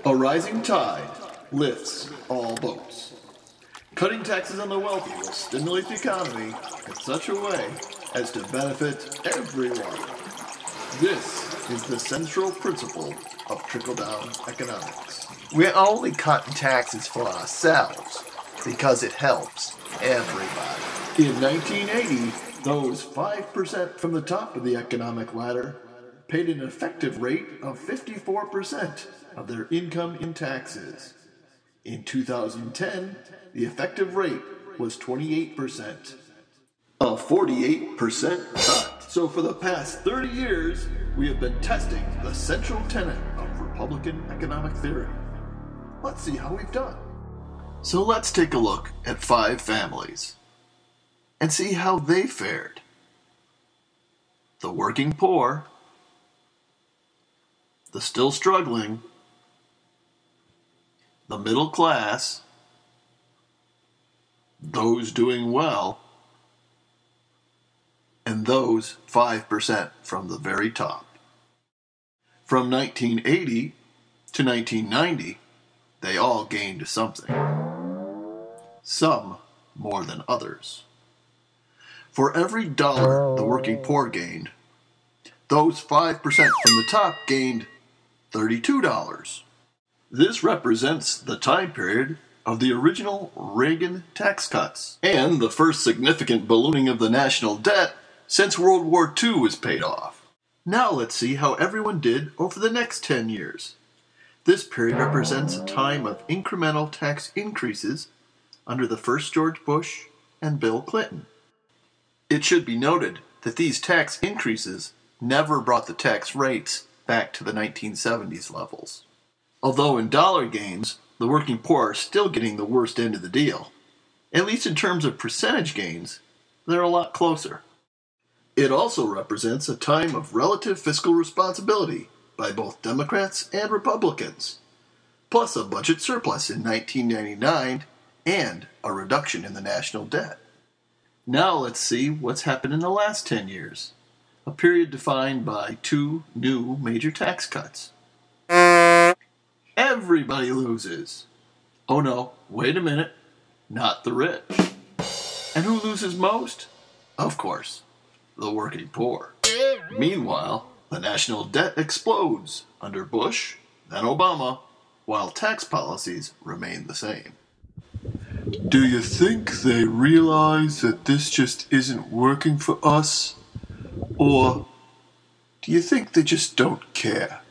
A rising tide lifts all boats. Cutting taxes on the wealthy will stimulate the economy in such a way as to benefit everyone. This is the central principle of trickle-down economics. We're only cutting taxes for ourselves because it helps everybody. In 1980, those 5% from the top of the economic ladder paid an effective rate of 54% of their income in taxes. In 2010, the effective rate was 28%. A 48% cut. So for the past 30 years, we have been testing the central tenet of Republican economic theory. Let's see how we've done. So let's take a look at 5 families and see how they fared. The working poor, the still struggling, the middle class, those doing well, and those 5% from the very top. From 1980 to 1990, they all gained something. Some more than others. For every dollar the working poor gained, those 5% from the top gained $32. This represents the time period of the original Reagan tax cuts and the first significant ballooning of the national debt since World War II was paid off. Now let's see how everyone did over the next 10 years. This period represents a time of incremental tax increases under the first George Bush and Bill Clinton. It should be noted that these tax increases never brought the tax rates back to the 1970s levels. Although in dollar gains, the working poor are still getting the worst end of the deal, at least in terms of percentage gains, they're a lot closer. It also represents a time of relative fiscal responsibility by both Democrats and Republicans, plus a budget surplus in 1999 and a reduction in the national debt. Now let's see what's happened in the last 10 years, a period defined by 2 new major tax cuts. Everybody loses. Oh no, wait a minute, not the rich. And who loses most? Of course, the working poor. Meanwhile, the national debt explodes under Bush, then Obama, while tax policies remain the same. Do you think they realize that this just isn't working for us? Or do you think they just don't care?